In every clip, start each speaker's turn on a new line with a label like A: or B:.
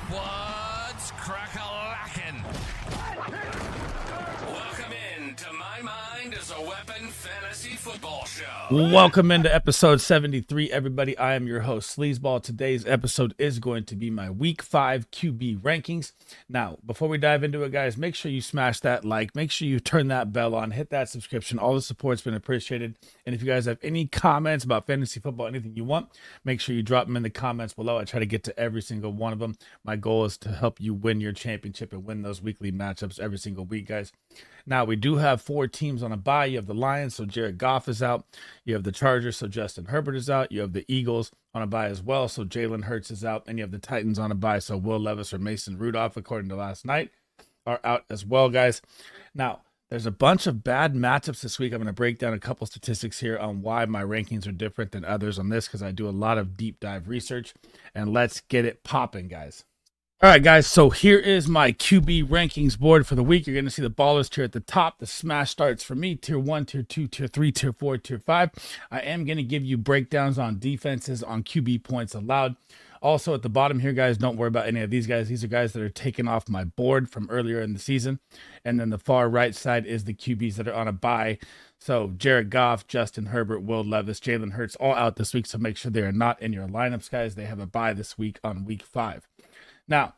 A: What's crack-a-lackin'? Welcome in to My Mind is a Weapon Fantasy Football Show.
B: Welcome into episode 73, everybody. I am your host, SleezBall. Today's episode is going to be my Week 5 QB rankings. Now, before we dive into it, guys, make sure you smash that like. Make sure you turn that bell on. Hit that subscription. All the support's been appreciated. And if you guys have any comments about fantasy football, anything you want, make sure you drop them in the comments below. I try to get to every single one of them. My goal is to help you win your championship and win those weekly matchups every single week, guys. Now, we do have 4 teams on a bye. You have the Lions, so Jared Goff is out. You have the Chargers, so Justin Herbert is out. You have the Eagles on a bye as well, so Jalen Hurts is out. And you have the Titans on a bye, so Will Levis or Mason Rudolph, according to last night, are out as well, guys. Now, there's a bunch of bad matchups this week. I'm going to break down a couple statistics here on why my rankings are different than others on this, because I do a lot of deep dive research. And let's get it popping, guys. All right, guys, so here is my QB rankings board for the week. You're going to see the ballers tier at the top. The smash starts for me, tier 1, tier 2, tier 3, tier 4, tier 5. I am going to give you breakdowns on defenses, on QB points allowed. Also, at the bottom here, guys, don't worry about any of these guys. These are guys that are taken off my board from earlier in the season. And then the far right side is the QBs that are on a bye. So Jared Goff, Justin Herbert, Will Levis, Jalen Hurts, all out this week. So make sure they are not in your lineups, guys. They have a bye this week on week 5. Now,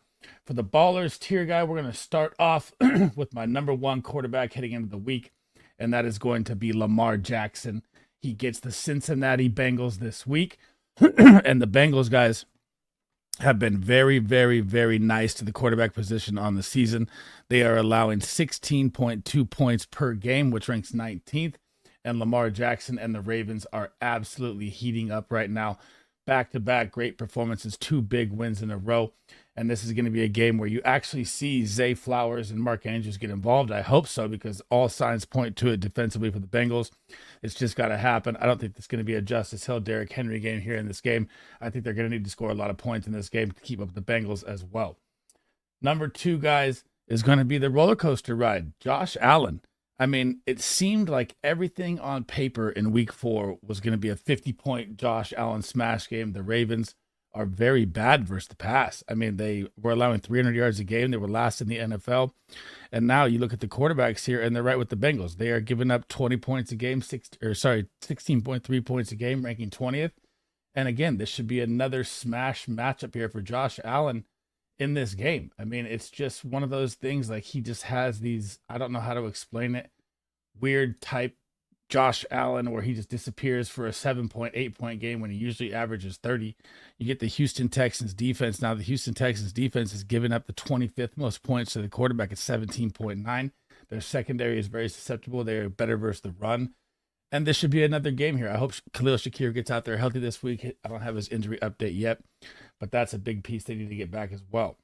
B: for the ballers tier guy, we're going to start off with my number 1 quarterback heading into the week, and that is going to be Lamar Jackson. He gets the Cincinnati Bengals this week, and the Bengals, guys, have been very, very, very nice to the quarterback position on the season. They are allowing 16.2 points per game, which ranks 19th, and Lamar Jackson and the Ravens are absolutely heating up right now. Back-to-back great performances, 2 big wins in a row. And this is going to be a game where you actually see Zay Flowers and Mark Andrews get involved. I hope so, because all signs point to it defensively for the Bengals. It's just got to happen. I don't think it's going to be a Justice Hill, Derrick Henry game here in this game. I think they're going to need to score a lot of points in this game to keep up the Bengals as well. Number 2, guys, is going to be the roller coaster ride, Josh Allen. I mean, it seemed like everything on paper in week 4 was going to be a 50-point Josh Allen smash game. The Ravens are very bad versus the pass. I mean, they were allowing 300 yards a game. They were last in the NFL. And now you look at the quarterbacks here, and they're right with the Bengals. They are giving up 20 points a game, 16.3 points a game, ranking 20th. And again, this should be another smash matchup here for Josh Allen in this game. I mean, it's just one of those things, like he just has these, I don't know how to explain it, weird type Josh Allen where he just disappears for a 7.8 point game when he usually averages 30. You get the Houston Texans defense. Now the Houston Texans defense is giving up the 25th most points to the quarterback at 17.9. Their secondary is very susceptible. They are better versus the run. And this should be another game here. I hope Khalil Shakir gets out there healthy this week. I don't have his injury update yet, but that's a big piece they need to get back as well.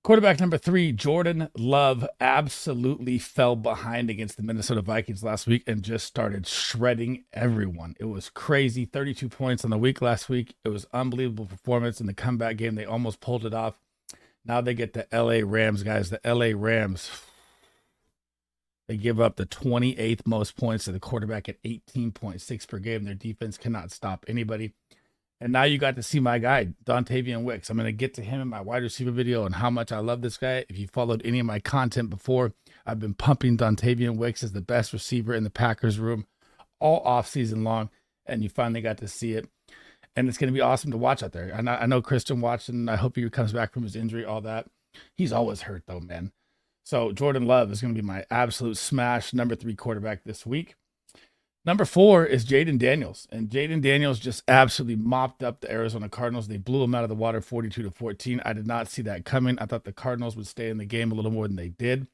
B: Quarterback number 3, Jordan Love, absolutely fell behind against the Minnesota Vikings last week and just started shredding everyone. It was crazy. 32 points on the week last week. It was unbelievable performance in the comeback game. They almost pulled it off. Now they get the LA Rams, guys. The LA Rams, they give up the 28th most points to the quarterback at 18.6 per game. Their defense cannot stop anybody. And now you got to see my guy, Dontavian Wicks. I'm going to get to him in my wide receiver video and how much I love this guy. If you followed any of my content before, I've been pumping Dontavian Wicks as the best receiver in the Packers room all offseason long, and you finally got to see it. And it's going to be awesome to watch out there. And I know Christian watched, and I hope he comes back from his injury, all that. He's always hurt, though, man. So Jordan Love is going to be my absolute smash number 3 quarterback this week. Number 4 is Jaden Daniels, and Jaden Daniels just absolutely mopped up the Arizona Cardinals. They blew them out of the water 42-14. I did not see that coming. I thought the Cardinals would stay in the game a little more than they did.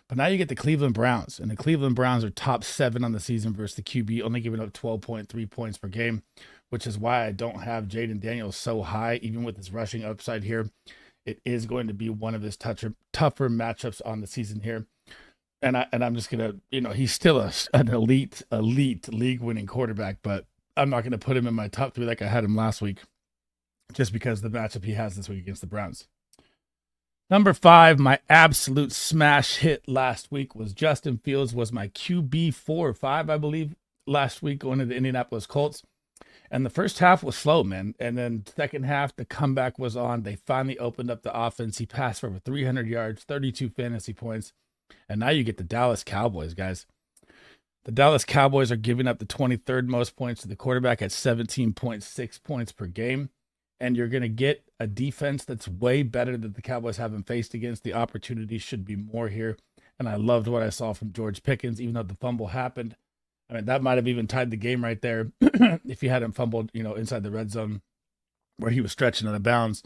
B: But now you get the Cleveland Browns, and the Cleveland Browns are top 7 on the season versus the QB, only giving up 12.3 points per game, which is why I don't have Jaden Daniels so high, even with his rushing upside here. It is going to be one of his tougher matchups on the season here. And I'm just going to, he's still an elite league-winning quarterback, but I'm not going to put him in my top 3 like I had him last week, just because of the matchup he has this week against the Browns. Number 5, my absolute smash hit last week was Justin Fields, was my QB 4 or 5, I believe, last week going to the Indianapolis Colts. And the first half was slow, man. And then second half, the comeback was on. They finally opened up the offense. He passed for over 300 yards, 32 fantasy points. And now you get the Dallas Cowboys, guys. The Dallas Cowboys are giving up the 23rd most points to the quarterback at 17.6 points per game. And you're going to get a defense that's way better than the Cowboys haven't faced against. The opportunity should be more here. And I loved what I saw from George Pickens, even though the fumble happened. I mean, that might have even tied the game right there if he hadn't fumbled, inside the red zone where he was stretching out of bounds.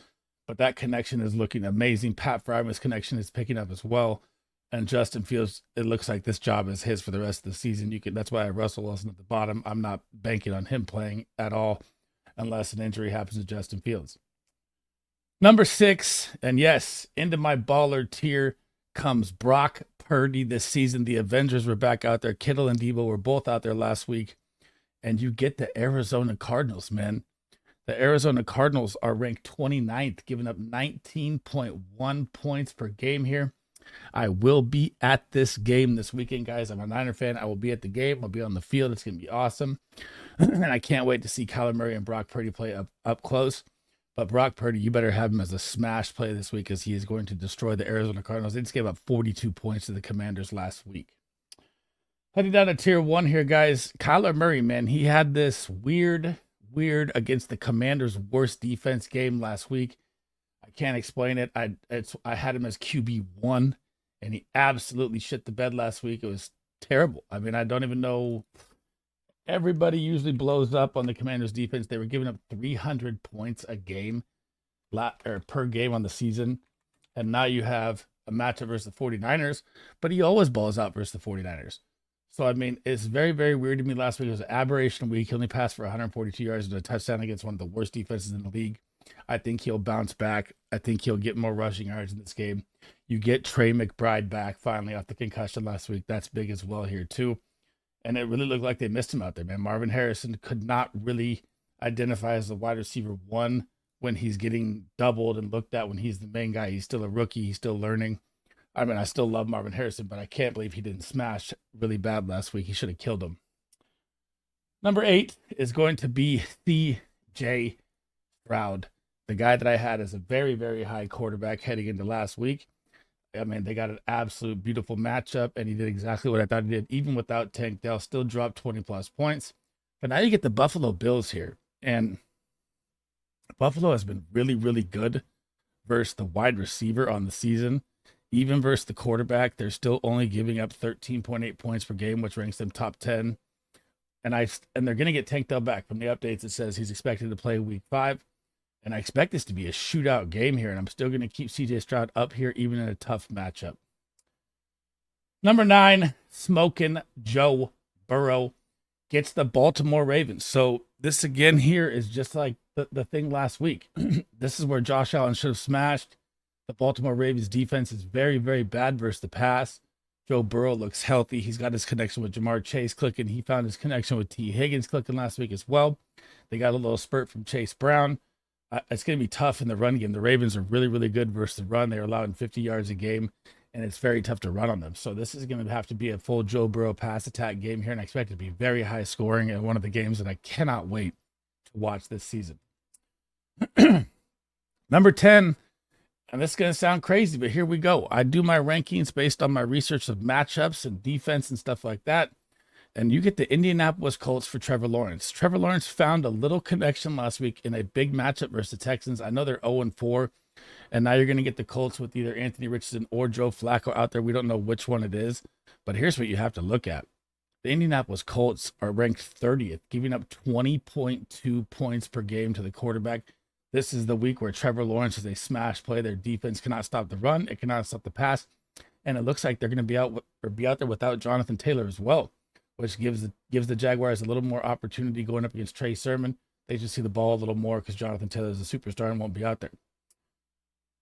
B: But that connection is looking amazing. Pat Fryer's connection is picking up as well. And Justin Fields, it looks like this job is his for the rest of the season. That's why I have Russell Wilson at the bottom. I'm not banking on him playing at all unless an injury happens to Justin Fields. Number 6, and yes, into my baller tier comes Brock Purdy this season. The Avengers were back out there. Kittle and Debo were both out there last week. And you get the Arizona Cardinals, man. The Arizona Cardinals are ranked 29th, giving up 19.1 points per game here. I will be at this game this weekend, guys. I'm a Niner fan. I will be at the game. I'll be on the field. It's going to be awesome. And I can't wait to see Kyler Murray and Brock Purdy play up close. But Brock Purdy, you better have him as a smash play this week because he is going to destroy the Arizona Cardinals. They just gave up 42 points to the Commanders last week. Heading down to tier 1 here, guys. Kyler Murray, man, he had this weird against the Commanders' worst defense game last week. I can't explain it. I had him as QB1, and he absolutely shit the bed last week. It was terrible. I mean, I don't even know. Everybody usually blows up on the Commanders' defense. They were giving up 300 points a game per game on the season. And now you have a matchup versus the 49ers, but he always balls out versus the 49ers. So, I mean, it's very, very weird to me. Last week it was an aberration week. He only passed for 142 yards and a touchdown against one of the worst defenses in the league. I think he'll bounce back. I think he'll get more rushing yards in this game. You get Trey McBride back finally off the concussion last week. That's big as well here, too. And it really looked like they missed him out there, man. Marvin Harrison could not really identify as the wide receiver 1 when he's getting doubled and looked at when he's the main guy. He's still a rookie. He's still learning. I mean, I still love Marvin Harrison, but I can't believe he didn't smash really bad last week. He should have killed him. Number 8 is going to be C.J. Stroud, the guy that I had as a very, very high quarterback heading into last week. I mean, they got an absolute beautiful matchup, and he did exactly what I thought he did. Even without Tank Dell, still dropped 20-plus points. But now you get the Buffalo Bills here, and Buffalo has been really, really good versus the wide receiver on the season. Even versus the quarterback, they're still only giving up 13.8 points per game, which ranks them top 10. And they're going to get Tank Dell back. From the updates, it says he's expected to play week 5. And I expect this to be a shootout game here, and I'm still going to keep C.J. Stroud up here, even in a tough matchup. Number 9, smoking Joe Burrow gets the Baltimore Ravens. So this again here is just like the thing last week. This is where Josh Allen should have smashed. The Baltimore Ravens defense is very, very bad versus the pass. Joe Burrow looks healthy. He's got his connection with Jamar Chase clicking. He found his connection with T. Higgins clicking last week as well. They got a little spurt from Chase Brown. It's going to be tough in the run game. The Ravens are really, really good versus the run. They're allowing 50 yards a game, and it's very tough to run on them. So this is going to have to be a full Joe Burrow pass attack game here, and I expect it to be very high scoring and one of the games that I cannot wait to watch this season. Number 10, and this is going to sound crazy, but here we go. I do my rankings based on my research of matchups and defense and stuff like that. And you get the Indianapolis Colts for Trevor Lawrence. Trevor Lawrence found a little connection last week in a big matchup versus the Texans. I know they're 0-4, and now you're going to get the Colts with either Anthony Richardson or Joe Flacco out there. We don't know which one it is, but here's what you have to look at. The Indianapolis Colts are ranked 30th, giving up 20.2 points per game to the quarterback. This is the week where Trevor Lawrence is a smash play. Their defense cannot stop the run. It cannot stop the pass. And it looks like they're going to be out there without Jonathan Taylor as well, which gives the Jaguars a little more opportunity going up against Trey Sermon. They just see the ball a little more because Jonathan Taylor is a superstar and won't be out there.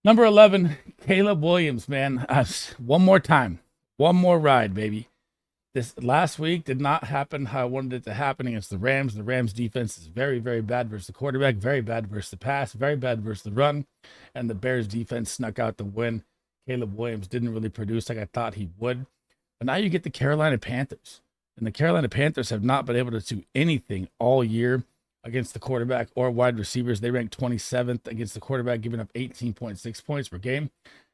B: Number 11, Caleb Williams, man. One more time. One more ride, baby. This last week did not happen how I wanted it to happen against the Rams. The Rams defense is very, very bad versus the quarterback, very bad versus the pass, very bad versus the run. And the Bears defense snuck out the win. Caleb Williams didn't really produce like I thought he would. But now you get the Carolina Panthers. And the Carolina Panthers have not been able to do anything all year against the quarterback or wide receivers. They rank 27th against the quarterback, giving up 18.6 points per game.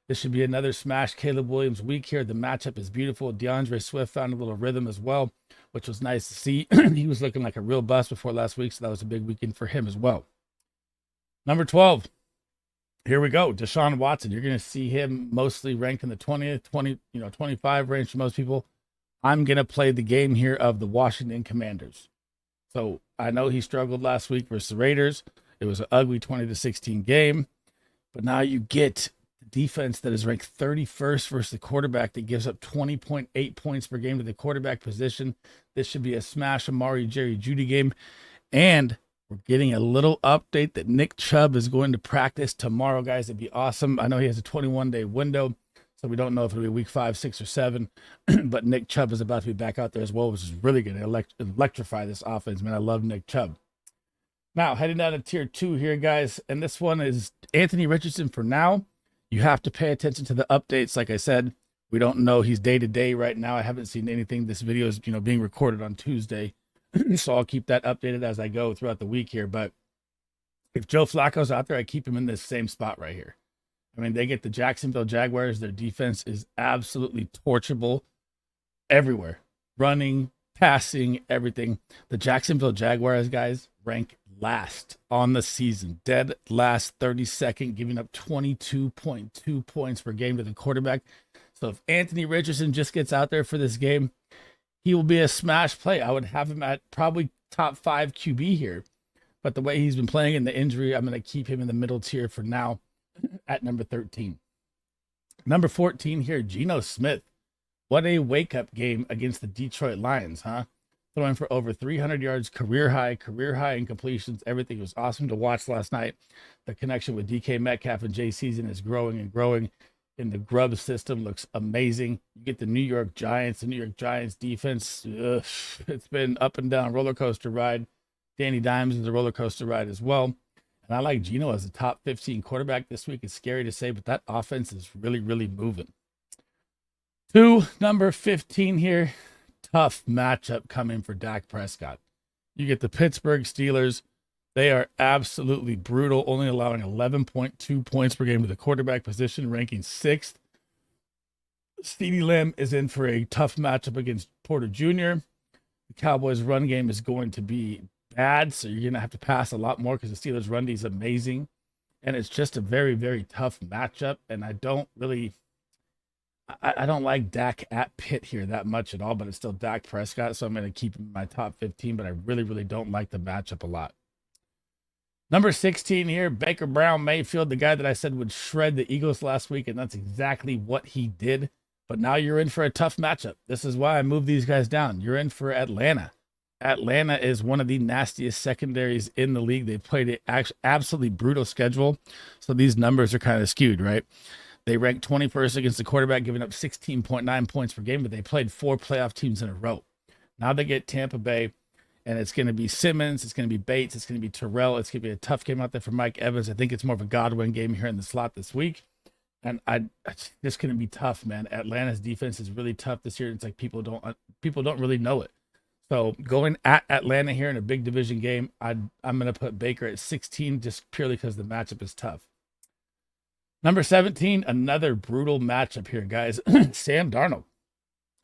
B: This should be another smash Caleb Williams week here. The matchup is beautiful. DeAndre Swift found a little rhythm as well, which was nice to see. He was looking like a real bust before last week, so that was a big weekend for him as well. Number 12. Here we go. Deshaun Watson. You're going to see him mostly ranked in the 20th, 25 range for most people. I'm going to play the game here of the Washington Commanders. So I know he struggled last week versus the Raiders. It was an ugly 20-16 game. But now you get the defense that is ranked 31st versus the quarterback that gives up 20.8 points per game to the quarterback position. This should be a smash Amari Jerry Jeudy game. And we're getting a little update that Nick Chubb is going to practice tomorrow, guys. It'd be awesome. I know he has a 21-day window, so we don't know if it'll be week 5, 6, or 7. But Nick Chubb is about to be back out there as well, which is really going to electrify this offense, man. I love Nick Chubb. Now, heading down to tier 2 here, guys. And this one is Anthony Richardson for now. You have to pay attention to the updates. Like I said, we don't know. He's day-to-day right now. I haven't seen anything. This video is, being recorded on Tuesday. So I'll keep that updated as I go throughout the week here. But if Joe Flacco's out there, I keep him in this same spot right here. I mean, they get the Jacksonville Jaguars. Their defense is absolutely torchable everywhere. Running, passing, everything. The Jacksonville Jaguars, guys, rank last on the season. Dead last, 32nd, giving up 22.2 points per game to the quarterback. So if Anthony Richardson just gets out there for this game, he will be a smash play. I would have him at probably top 5 QB here. But the way he's been playing in the injury, I'm going to keep him in the middle tier for now at number 13. Number 14 here, Geno Smith. What a wake-up game against the Detroit Lions, huh? Throwing for over 300 yards, career high in completions. Everything was awesome to watch last night. The connection with DK Metcalf and Jay Season is growing and growing. In the Grub system looks amazing. You get the New York Giants. The New York Giants defense, it's been up and down roller coaster ride. Danny Dimes is a roller coaster ride as well. And I like Geno as a top 15 quarterback this week. It's scary to say, but that offense is really, really moving. To number 15 here, tough matchup coming for Dak Prescott. You get the Pittsburgh Steelers. They are absolutely brutal, only allowing 11.2 points per game to the quarterback position, ranking 6th. CeeDee Lamb is in for a tough matchup against Porter Jr. The Cowboys' run game is going to be bad, so you're going to have to pass a lot more because the Steelers' run D is amazing. And it's just a very, very tough matchup, and I don't like Dak at Pitt here that much at all, but it's still Dak Prescott, so I'm going to keep him in my top 15, but I really, really don't like the matchup a lot. Number 16 here, Baker Brown Mayfield, the guy that I said would shred the Eagles last week, and that's exactly what he did. But now you're in for a tough matchup. This is why I moved these guys down. You're in for Atlanta. Atlanta is one of the nastiest secondaries in the league. They played an absolutely brutal schedule, so these numbers are kind of skewed, right? They ranked 21st against the quarterback, giving up 16.9 points per game, but they played 4 playoff teams in a row. Now they get Tampa Bay. And it's going to be Simmons, it's going to be Bates, it's going to be Terrell. It's going to be a tough game out there for Mike Evans. I think it's more of a Godwin game here in the slot this week. And it's just going to be tough, man. Atlanta's defense is really tough this year. It's like people don't really know it. So going at Atlanta here in a big division game, I'm going to put Baker at 16 just purely because the matchup is tough. Number 17, another brutal matchup here, guys. Sam Darnold.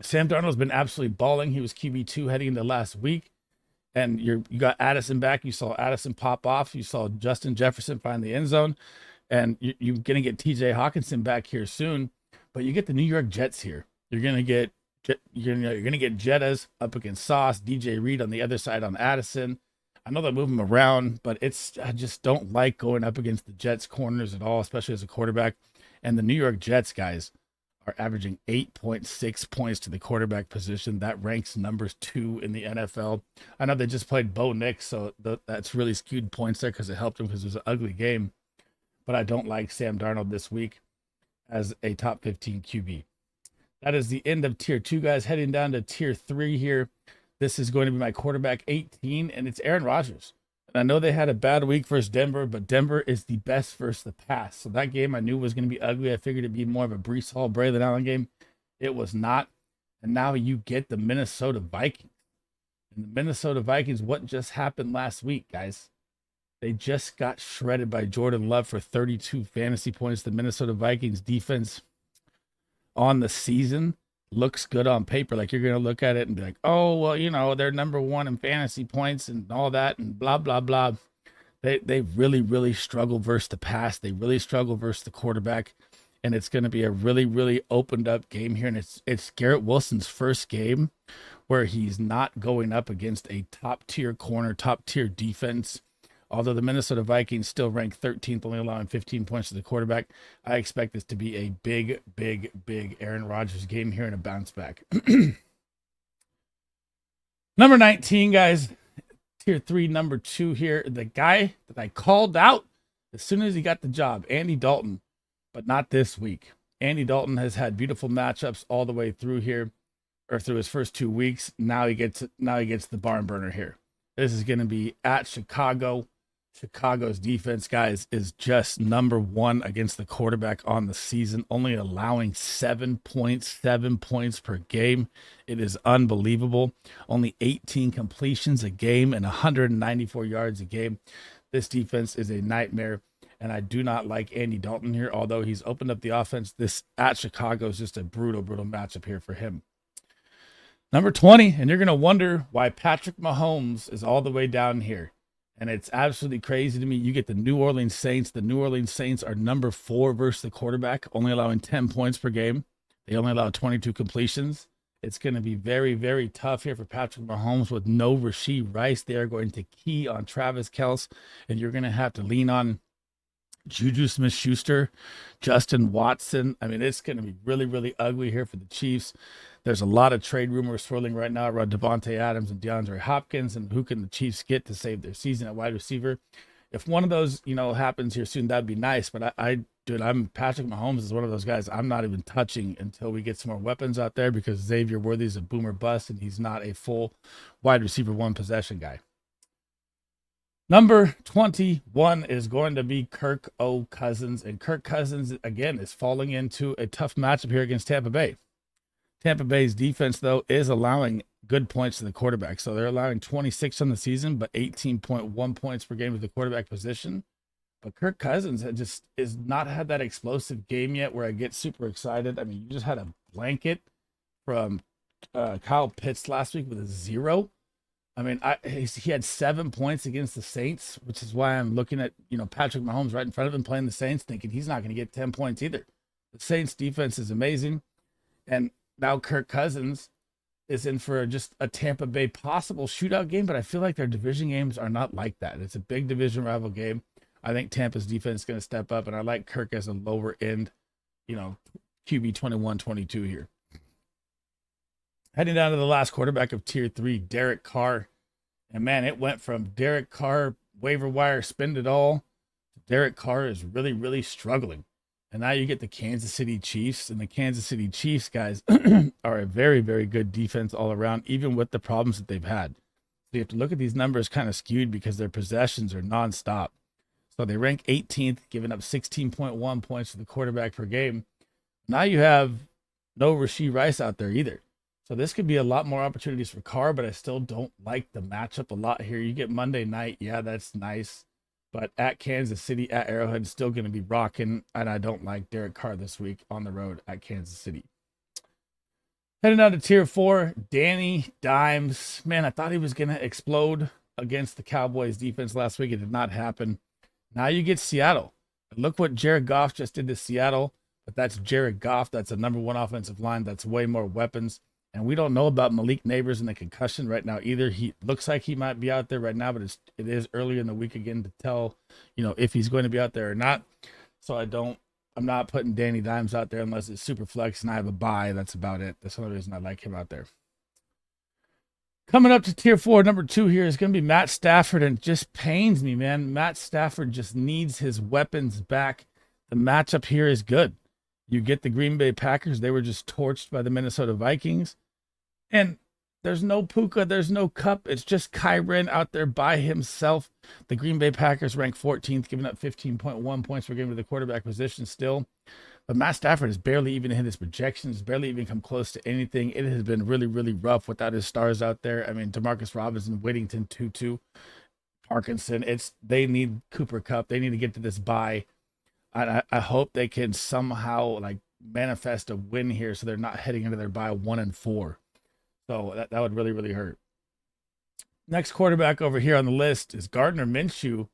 B: Sam Darnold's been absolutely balling. He was QB2 heading into last week. And you got Addison back. You saw Addison pop off. You saw Justin Jefferson find the end zone. And you're going to get TJ Hawkinson back here soon. But you get the New York Jets here. You're going to get Jettas up against Sauce, DJ Reed on the other side on Addison. I know they move him around, but I just don't like going up against the Jets corners at all, especially as a quarterback. And the New York Jets, guys, are averaging 8.6 points to the quarterback position. That ranks numbers 2 in the NFL. I know they just played Bo Nix, so that's really skewed points there because it helped them because it was an ugly game. But I don't like Sam Darnold this week as a top 15 QB. That is the end of tier 2, guys. Heading down to tier 3 here. This is going to be my quarterback 18, and it's Aaron Rodgers. And I know they had a bad week versus Denver, but Denver is the best versus the pass. So that game I knew was going to be ugly. I figured it'd be more of a Breece Hall, Braylon Allen game. It was not. And now you get the Minnesota Vikings. And the Minnesota Vikings, what just happened last week, guys? They just got shredded by Jordan Love for 32 fantasy points. The Minnesota Vikings defense on the season looks good on paper. Like, you're going to look at it and be like, oh, well, you know, they're number one in fantasy points and all that and blah, blah, blah. They really, really struggle versus the pass. They really struggle versus the quarterback. And it's going to be a really, really opened up game here. And it's Garrett Wilson's first game where he's not going up against a top tier corner, top tier defense. Although the Minnesota Vikings still rank 13th, only allowing 15 points to the quarterback, I expect this to be a big, big, big Aaron Rodgers game here and a bounce back. Number 19, guys, tier 3, number 2 here. The guy that I called out as soon as he got the job, Andy Dalton, but not this week. Andy Dalton has had beautiful matchups all the way through here, or through his first 2 weeks. Now he gets the barn burner here. This is going to be at Chicago. Chicago's defense, guys, is just number 1 against the quarterback on the season, only allowing 7.7 points per game. It is unbelievable. Only 18 completions a game and 194 yards a game. This defense is a nightmare, and I do not like Andy Dalton here, although he's opened up the offense. This at Chicago is just a brutal, brutal matchup here for him. Number 20, and you're going to wonder why Patrick Mahomes is all the way down here. And it's absolutely crazy to me. You get the New Orleans Saints. The New Orleans Saints are number 4 versus the quarterback, only allowing 10 points per game. They only allow 22 completions. It's going to be very, very tough here for Patrick Mahomes with no Rashee Rice. They are going to key on Travis Kelce, and you're going to have to lean on Juju Smith-Schuster, Justin Watson. I mean, it's going to be really, really ugly here for the Chiefs. There's a lot of trade rumors swirling right now around Devontae Adams and DeAndre Hopkins, and who can the Chiefs get to save their season at wide receiver. If one of those, happens here soon, that'd be nice. But I'm Patrick Mahomes is one of those guys I'm not even touching until we get some more weapons out there, because Xavier Worthy's a boomer bust, and he's not a full wide receiver 1 possession guy. Number 21 is going to be Kirk Cousins, and Kirk Cousins, again, is falling into a tough matchup here against Tampa Bay. Tampa Bay's defense, though, is allowing good points to the quarterback. So they're allowing 26 on the season, but 18.1 points per game to the quarterback position. But Kirk Cousins is not had that explosive game yet where I get super excited. I mean, you just had a blanket from Kyle Pitts last week with a 0. I mean, he had 7 points against the Saints, which is why I'm looking at, Patrick Mahomes right in front of him playing the Saints, thinking he's not going to get 10 points either. The Saints defense is amazing. And now Kirk Cousins is in for just a Tampa Bay possible shootout game, but I feel like their division games are not like that. It's a big division rival game. I think Tampa's defense is going to step up, and I like Kirk as a lower end, QB 21, 22 here. Heading down to the last quarterback of tier 3, Derek Carr. And man, it went from Derek Carr, waiver wire, spend it all. Derek Carr is really, really struggling. And now you get the Kansas City Chiefs, and the Kansas City Chiefs, guys, are a very, very good defense all around, even with the problems that they've had. So you have to look at these numbers kind of skewed because their possessions are nonstop. So they rank 18th, giving up 16.1 points to the quarterback per game. Now you have no Rashee Rice out there either. So this could be a lot more opportunities for Carr, but I still don't like the matchup a lot here. You get Monday night. Yeah, that's nice. But at Kansas City, at Arrowhead, still going to be rocking. And I don't like Derek Carr this week on the road at Kansas City. Heading down to tier 4, Danny Dimes. Man, I thought he was going to explode against the Cowboys defense last week. It did not happen. Now you get Seattle. Look what Jared Goff just did to Seattle. But that's Jared Goff. That's a number 1 offensive line. That's way more weapons. And we don't know about Malik Neighbors and the concussion right now either. He looks like he might be out there right now, but it is early in the week again to tell, if he's going to be out there or not. So I'm not putting Danny Dimes out there unless it's super flex and I have a bye. That's about it. That's the only reason I like him out there. Coming up to tier 4, number 2 here is going to be Matt Stafford, and it just pains me, man. Matt Stafford just needs his weapons back. The matchup here is good. You get the Green Bay Packers. They were just torched by the Minnesota Vikings. And there's no Puka. There's no Cup. It's just Kyren out there by himself. The Green Bay Packers rank 14th, giving up 15.1 points per game to the quarterback position still. But Matt Stafford has barely even hit his projections, barely even come close to anything. It has been really, really rough without his stars out there. I mean, Demarcus Robinson, Whittington, Tutu, Parkinson. They need Cooper Cup. They need to get to this bye. And I hope they can somehow like manifest a win here so they're not heading into their bye 1-4. So that would really, really hurt. Next quarterback over here on the list is Gardner Minshew.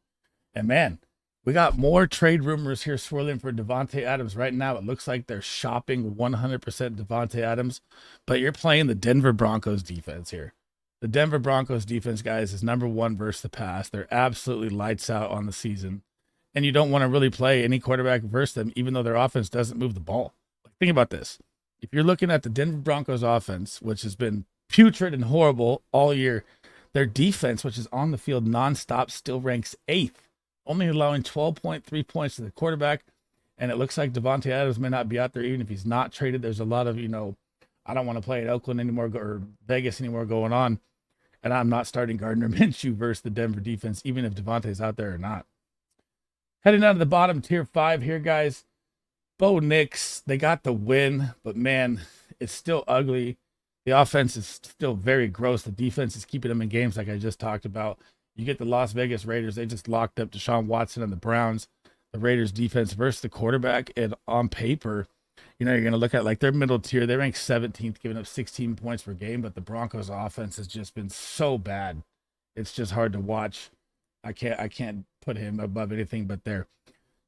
B: And man, we got more trade rumors here swirling for Davante Adams right now. It looks like they're shopping 100% Davante Adams, but you're playing the Denver Broncos defense here. The Denver Broncos defense, guys, is number one versus the pass. They're absolutely lights out on the season. And you don't want to really play any quarterback versus them, even though their offense doesn't move the ball. Think about this. If you're looking at the Denver Broncos offense, which has been putrid and horrible all year, their defense, which is on the field nonstop, still ranks 8th, only allowing 12.3 points to the quarterback. And it looks like Davante Adams may not be out there even if he's not traded. There's a lot of, I don't want to play at Oakland anymore or Vegas anymore going on. And I'm not starting Gardner Minshew versus the Denver defense, even if Davante's out there or not. Heading down to the bottom, tier 5 here, guys. Bo Nix, they got the win, but man, it's still ugly. The offense is still very gross. The defense is keeping them in games like I just talked about. You get the Las Vegas Raiders. They just locked up Deshaun Watson and the Browns. The Raiders defense versus the quarterback. And on paper, you're going to look at like their middle tier. They rank 17th, giving up 16 points per game. But the Broncos offense has just been so bad. It's just hard to watch. I can't put him above anything but there.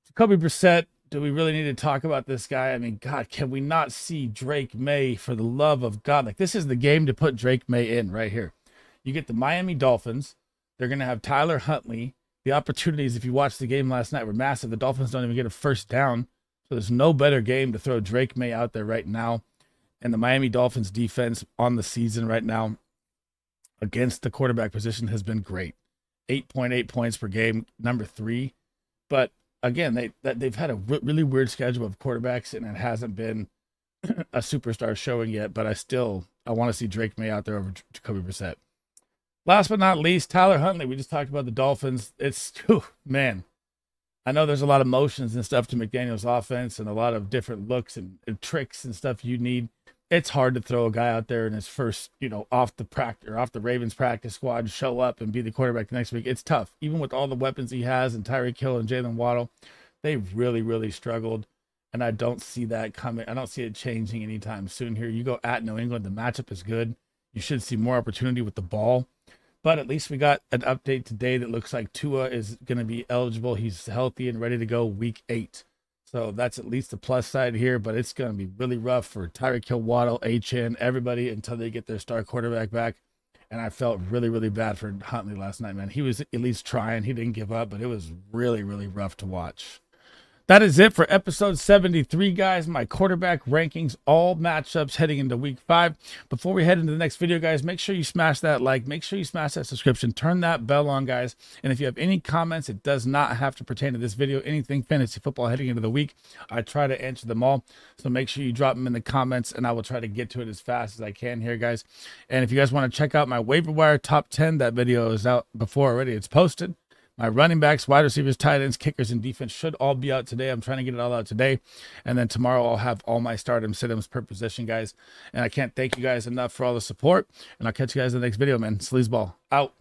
B: Jacoby Brissett. Do we really need to talk about this guy? I mean, God, can we not see Drake May for the love of God? Like, this is the game to put Drake May in right here. You get the Miami Dolphins. They're going to have Tyler Huntley. The opportunities, if you watched the game last night, were massive. The Dolphins don't even get a first down. So there's no better game to throw Drake May out there right now. And the Miami Dolphins defense on the season right now against the quarterback position has been great. 8.8 points per game, number 3. But again, they've had a really weird schedule of quarterbacks, and it hasn't been a superstar showing yet. But I want to see Drake May out there over Jacoby Brissett. Last but not least, Tyler Huntley. We just talked about the Dolphins. Man, I know there's a lot of motions and stuff to McDaniel's offense, and a lot of different looks and tricks and stuff you need. It's hard to throw a guy out there in his first, off the Ravens practice squad, show up and be the quarterback the next week. It's tough, even with all the weapons he has and Tyreek Hill and Jalen Waddle. They've really, really struggled, and I don't see that coming. I don't see it changing anytime soon here. You go at New England, the matchup is good. You should see more opportunity with the ball, but at least we got an update today that looks like Tua is going to be eligible. He's healthy and ready to go week 8. So that's at least the plus side here, but it's going to be really rough for Tyreek Hill, Waddle, HN, everybody until they get their star quarterback back. And I felt really, really bad for Huntley last night, man. He was at least trying. He didn't give up, but it was really, really rough to watch. That is it for episode 73, guys. My quarterback rankings, all matchups heading into week 5. Before we head into the next video, guys, make sure you smash that like, make sure you smash that subscription, turn that bell on, guys. And if you have any comments, it does not have to pertain to this video, anything fantasy football heading into the week, I try to answer them all. So make sure you drop them in the comments, and I will try to get to it as fast as I can here, guys. And if you guys want to check out my waiver wire top 10, that video is out before already. It's posted. My running backs, wide receivers, tight ends, kickers, and defense should all be out today. I'm trying to get it all out today. And then tomorrow I'll have all my stardom sit-ins per position, guys. And I can't thank you guys enough for all the support. And I'll catch you guys in the next video, man. SleezBall out.